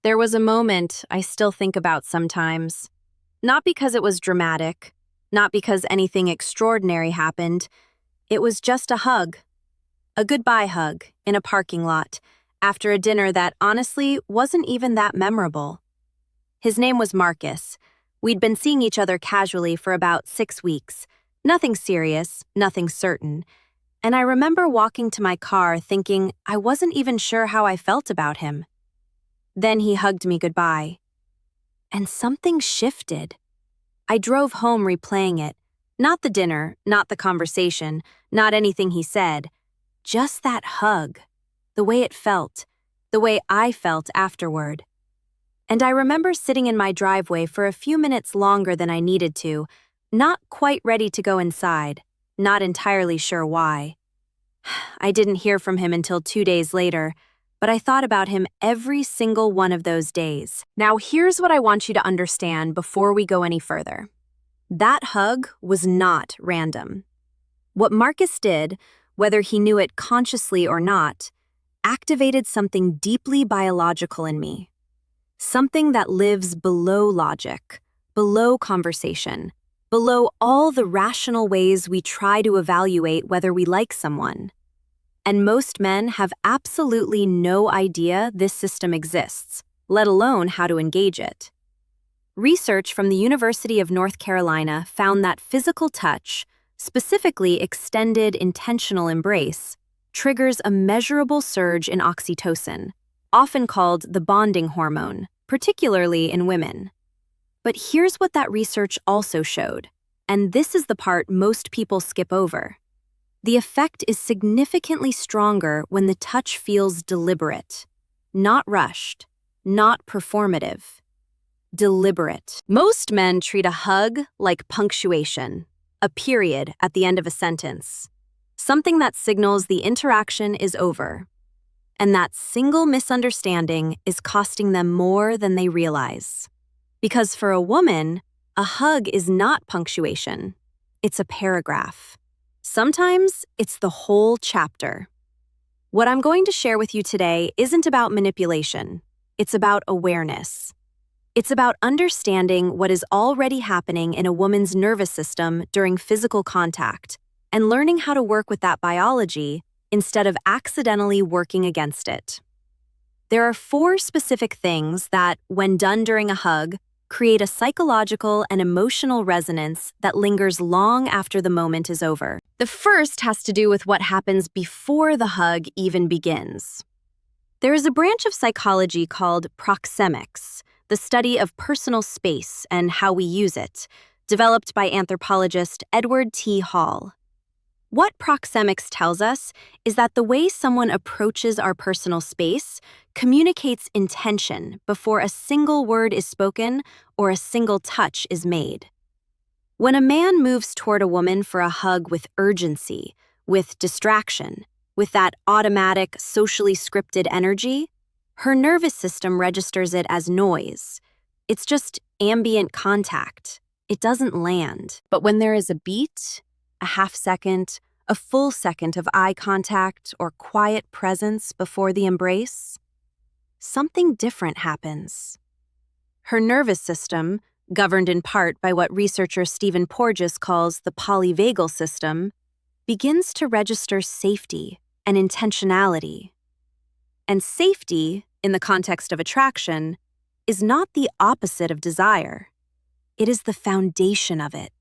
There was a moment I still think about sometimes. Not because it was dramatic, not because anything extraordinary happened. It was just a hug. A goodbye hug in a parking lot after a dinner that honestly wasn't even that memorable. His name was Marcus. We'd been seeing each other casually for about 6 weeks. Nothing serious, nothing certain. And I remember walking to my car thinking I wasn't even sure how I felt about him. Then he hugged me goodbye. And something shifted. I drove home replaying it. Not the dinner, not the conversation, not anything he said. Just that hug. The way it felt. The way I felt afterward. And I remember sitting in my driveway for a few minutes longer than I needed to, not quite ready to go inside, not entirely sure why. I didn't hear from him until 2 days later, but I thought about him every single one of those days. Now here's what I want you to understand before we go any further. That hug was not random. What Marcus did, whether he knew it consciously or not, activated something deeply biological in me. Something that lives below logic, below conversation, below all the rational ways we try to evaluate whether we like someone. And most men have absolutely no idea this system exists, let alone how to engage it. Research from the University of North Carolina found that physical touch, specifically extended intentional embrace, triggers a measurable surge in oxytocin, often called the bonding hormone, particularly in women. But here's what that research also showed, and this is the part most people skip over. The effect is significantly stronger when the touch feels deliberate, not rushed, not performative. Deliberate. Most men treat a hug like punctuation, a period at the end of a sentence, something that signals the interaction is over. And that single misunderstanding is costing them more than they realize. Because for a woman, a hug is not punctuation. It's a paragraph. Sometimes it's the whole chapter. What I'm going to share with you today isn't about manipulation. It's about awareness. It's about understanding what is already happening in a woman's nervous system during physical contact and learning how to work with that biology instead of accidentally working against it. There are 4 specific things that, when done during a hug, create a psychological and emotional resonance that lingers long after the moment is over. The first has to do with what happens before the hug even begins. There is a branch of psychology called Proxemics, the study of personal space and how we use it, developed by anthropologist Edward T. Hall. What Proxemics tells us is that the way someone approaches our personal space communicates intention before a single word is spoken or a single touch is made. When a man moves toward a woman for a hug with urgency, with distraction, with that automatic, socially scripted energy, her nervous system registers it as noise. It's just ambient contact. It doesn't land. But when there is a beat, a half second, a full second of eye contact or quiet presence before the embrace, something different happens. Her nervous system, governed in part by what researcher Stephen Porges calls the polyvagal system, begins to register safety and intentionality. And safety, in the context of attraction, is not the opposite of desire. It is the foundation of it.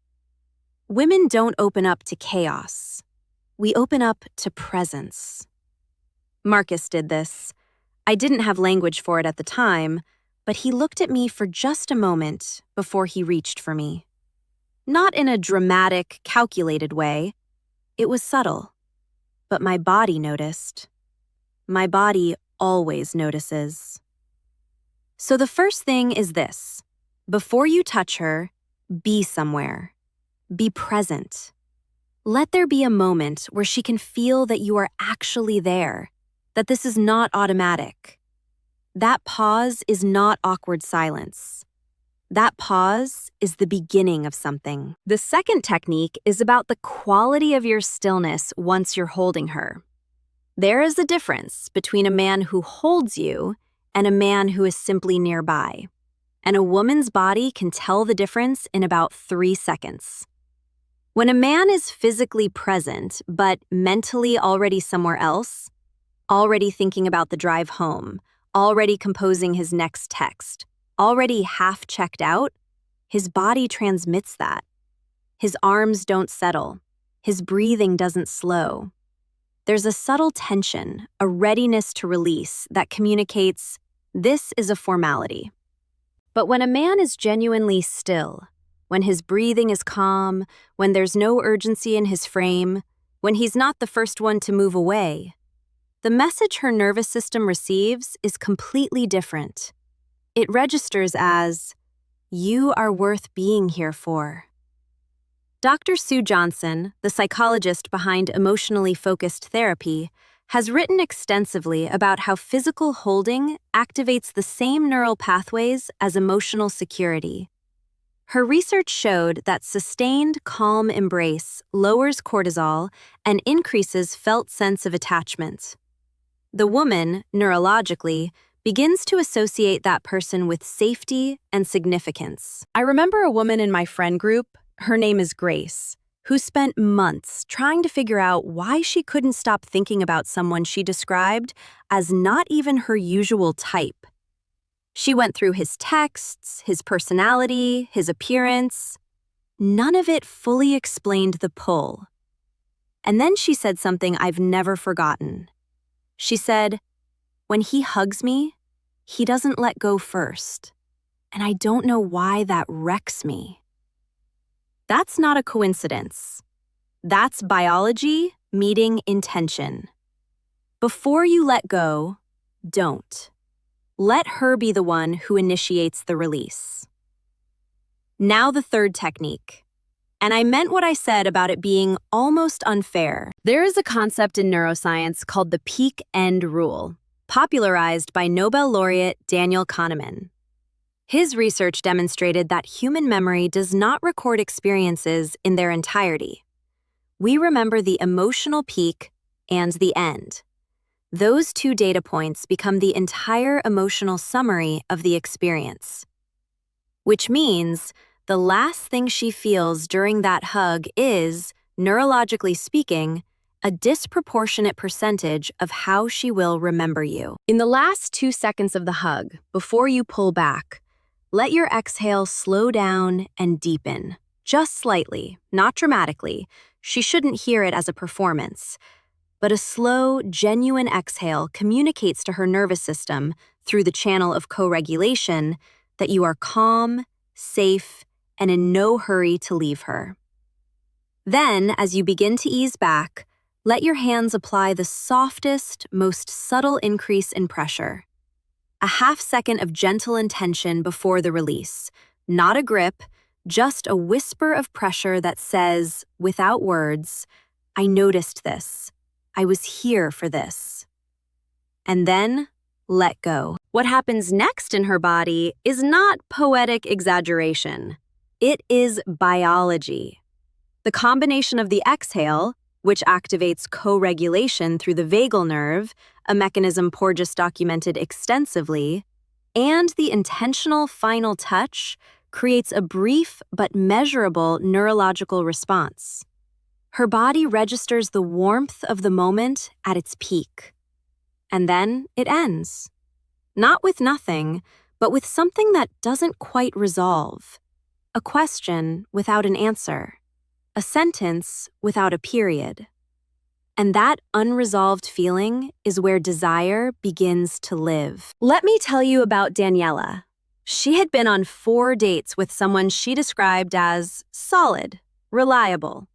Women don't open up to chaos. We open up to presence. Marcus did this. I didn't have language for it at the time, but he looked at me for just a moment before he reached for me. Not in a dramatic, calculated way. It was subtle. But my body noticed. My body always notices. So the first thing is this. Before you touch her, be somewhere. Be present. Let there be a moment where she can feel that you are actually there, that this is not automatic. That pause is not awkward silence. That pause is the beginning of something. The second technique is about the quality of your stillness once you're holding her. There is a difference between a man who holds you and a man who is simply nearby. And a woman's body can tell the difference in about 3 seconds. When a man is physically present, but mentally already somewhere else, already thinking about the drive home, already composing his next text, already half checked out, his body transmits that. His arms don't settle. His breathing doesn't slow. There's a subtle tension, a readiness to release that communicates, this is a formality. But when a man is genuinely still, when his breathing is calm, when there's no urgency in his frame, when he's not the first one to move away, the message her nervous system receives is completely different. It registers as, you are worth being here for. Dr. Sue Johnson, the psychologist behind emotionally focused therapy, has written extensively about how physical holding activates the same neural pathways as emotional security. Her research showed that sustained, calm embrace lowers cortisol and increases felt sense of attachment. The woman, neurologically, begins to associate that person with safety and significance. I remember a woman in my friend group, her name is Grace, who spent months trying to figure out why she couldn't stop thinking about someone she described as not even her usual type. She went through his texts, his personality, his appearance. None of it fully explained the pull. And then she said something I've never forgotten. She said, when he hugs me, he doesn't let go first. And I don't know why that wrecks me. That's not a coincidence. That's biology meeting intention. Before you let go, don't. Let her be the one who initiates the release. Now the third technique. And I meant what I said about it being almost unfair. There is a concept in neuroscience called the peak end rule, popularized by Nobel laureate Daniel Kahneman. His research demonstrated that human memory does not record experiences in their entirety. We remember the emotional peak and the end. Those two data points become the entire emotional summary of the experience. Which means the last thing she feels during that hug is, neurologically speaking, a disproportionate percentage of how she will remember you. In the last 2 seconds of the hug, before you pull back, let your exhale slow down and deepen, just slightly, not dramatically. She shouldn't hear it as a performance. But a slow, genuine exhale communicates to her nervous system through the channel of co-regulation that you are calm, safe, and in no hurry to leave her. Then, as you begin to ease back, let your hands apply the softest, most subtle increase in pressure. A half second of gentle intention before the release, not a grip, just a whisper of pressure that says, without words, I noticed this. I was here for this. And then, let go. What happens next in her body is not poetic exaggeration. It is biology. The combination of the exhale, which activates co-regulation through the vagal nerve, a mechanism Porges documented extensively, and the intentional final touch creates a brief but measurable neurological response. Her body registers the warmth of the moment at its peak. And then it ends. Not with nothing, but with something that doesn't quite resolve. A question without an answer. A sentence without a period. And that unresolved feeling is where desire begins to live. Let me tell you about Daniela. She had been on 4 dates with someone she described as solid, reliable.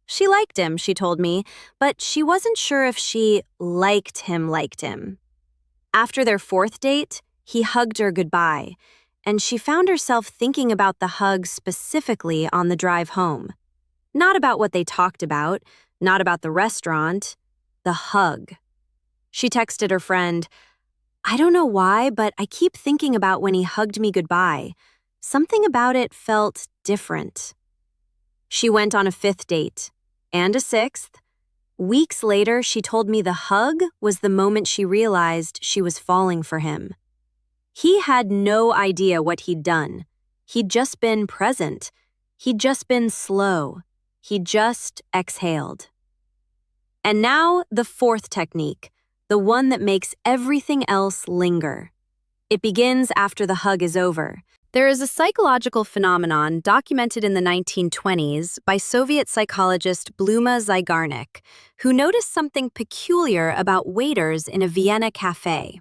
She liked him, she told me, but she wasn't sure if she liked him. After their 4th date, he hugged her goodbye, and she found herself thinking about the hug specifically on the drive home. Not about what they talked about, not about the restaurant, the hug. She texted her friend, I don't know why, but I keep thinking about when he hugged me goodbye. Something about it felt different. She went on a 5th date. And a 6th. Weeks later, she told me the hug was the moment she realized she was falling for him. He had no idea what he'd done. He'd just been present. He'd just been slow. He'd just exhaled. And now the fourth technique, the one that makes everything else linger. It begins after the hug is over. There is a psychological phenomenon documented in the 1920s by Soviet psychologist Bluma Zygarnik, who noticed something peculiar about waiters in a Vienna cafe.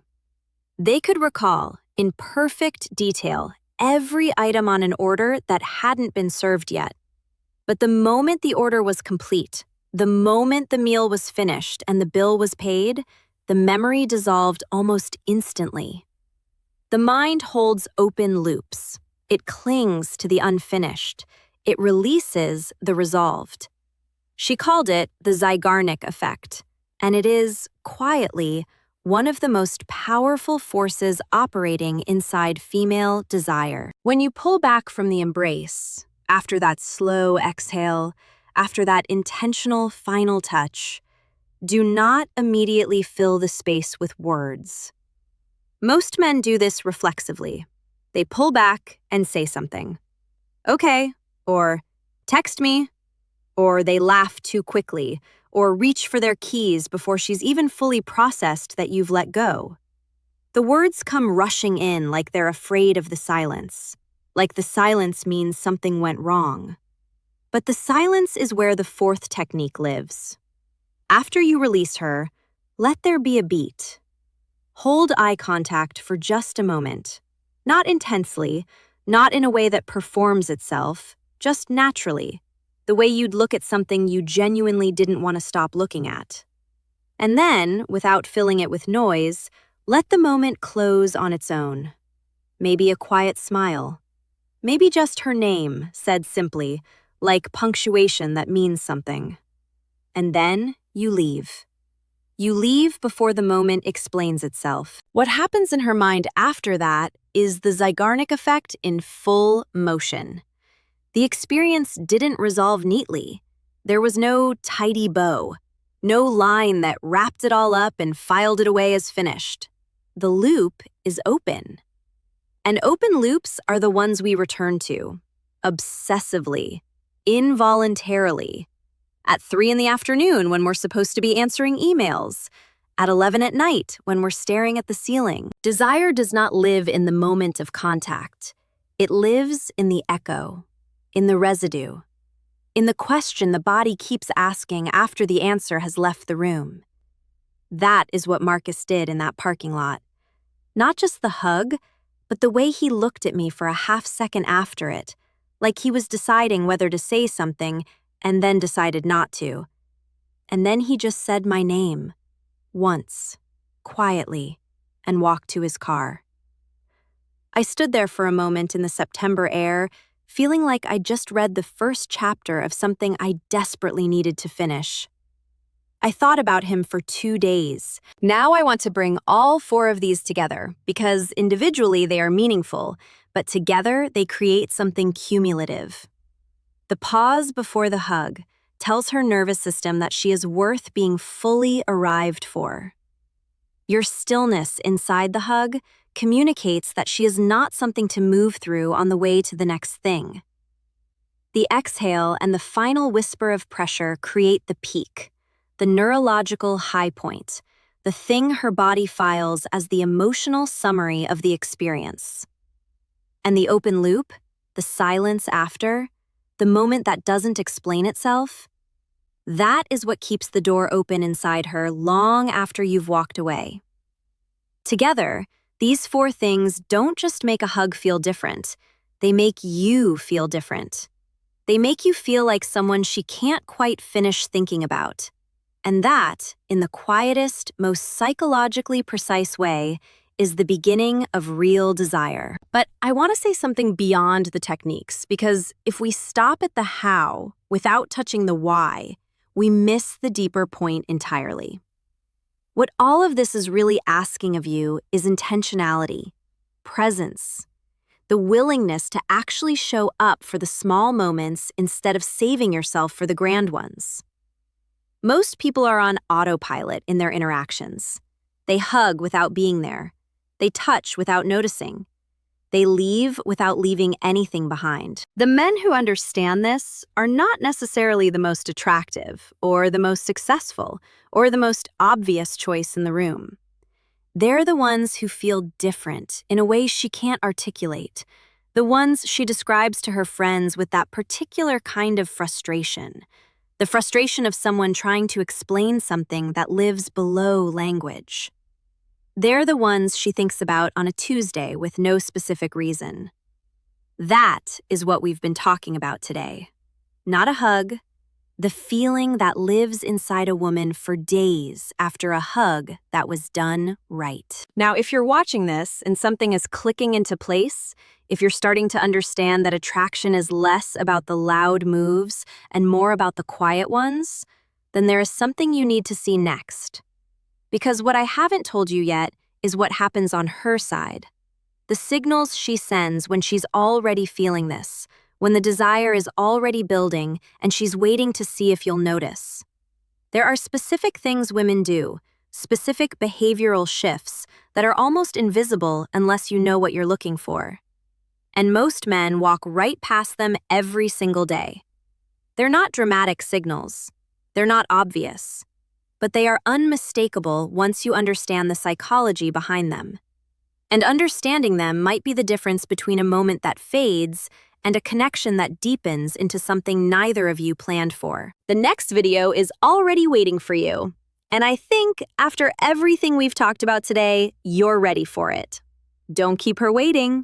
They could recall, in perfect detail, every item on an order that hadn't been served yet. But the moment the order was complete, the moment the meal was finished and the bill was paid, the memory dissolved almost instantly. The mind holds open loops. It clings to the unfinished. It releases the resolved. She called it the Zygarnik effect, and it is, quietly, one of the most powerful forces operating inside female desire. When you pull back from the embrace, after that slow exhale, after that intentional final touch, do not immediately fill the space with words. Most men do this reflexively. They pull back and say something. Okay, or text me, or they laugh too quickly, or reach for their keys before she's even fully processed that you've let go. The words come rushing in like they're afraid of the silence, like the silence means something went wrong. But the silence is where the fourth technique lives. After you release her, let there be a beat. Hold eye contact for just a moment. Not intensely, not in a way that performs itself, just naturally, the way you'd look at something you genuinely didn't want to stop looking at. And then, without filling it with noise, let the moment close on its own. Maybe a quiet smile. Maybe just her name, said simply, like punctuation that means something. And then you leave. You leave before the moment explains itself. What happens in her mind after that is the Zygarnik effect in full motion. The experience didn't resolve neatly. There was no tidy bow, no line that wrapped it all up and filed it away as finished. The loop is open. And open loops are the ones we return to, obsessively, involuntarily. At 3 p.m. when we're supposed to be answering emails. At 11 at night when we're staring at the ceiling. Desire does not live in the moment of contact. It lives in the echo, in the residue, in the question the body keeps asking after the answer has left the room. That is what Marcus did in that parking lot. Not just the hug, but the way he looked at me for a half second after it, like he was deciding whether to say something and then decided not to. And then he just said my name, once, quietly, and walked to his car. I stood there for a moment in the September air, feeling like I'd just read the first chapter of something I desperately needed to finish. I thought about him for 2 days. Now I want to bring all 4 of these together, because individually they are meaningful, but together they create something cumulative. The pause before the hug tells her nervous system that she is worth being fully arrived for. Your stillness inside the hug communicates that she is not something to move through on the way to the next thing. The exhale and the final whisper of pressure create the peak, the neurological high point, the thing her body files as the emotional summary of the experience. And the open loop, the silence after, the moment that doesn't explain itself, that is what keeps the door open inside her long after you've walked away. Together, these 4 things don't just make a hug feel different, they make you feel different. They make you feel like someone she can't quite finish thinking about. And that, in the quietest, most psychologically precise way, is the beginning of real desire. But I want to say something beyond the techniques, because if we stop at the how without touching the why, we miss the deeper point entirely. What all of this is really asking of you is intentionality, presence, the willingness to actually show up for the small moments instead of saving yourself for the grand ones. Most people are on autopilot in their interactions. They hug without being there. They touch without noticing. They leave without leaving anything behind. The men who understand this are not necessarily the most attractive, or the most successful, or the most obvious choice in the room. They're the ones who feel different in a way she can't articulate, the ones she describes to her friends with that particular kind of frustration, the frustration of someone trying to explain something that lives below language. They're the ones she thinks about on a Tuesday with no specific reason. That is what we've been talking about today. Not a hug, the feeling that lives inside a woman for days after a hug that was done right. Now, if you're watching this and something is clicking into place, if you're starting to understand that attraction is less about the loud moves and more about the quiet ones, then there is something you need to see next. Because what I haven't told you yet is what happens on her side. The signals she sends when she's already feeling this, when the desire is already building and she's waiting to see if you'll notice. There are specific things women do, specific behavioral shifts that are almost invisible unless you know what you're looking for. And most men walk right past them every single day. They're not dramatic signals. They're not obvious. But they are unmistakable once you understand the psychology behind them. And understanding them might be the difference between a moment that fades and a connection that deepens into something neither of you planned for. The next video is already waiting for you. And I think, after everything we've talked about today, you're ready for it. Don't keep her waiting.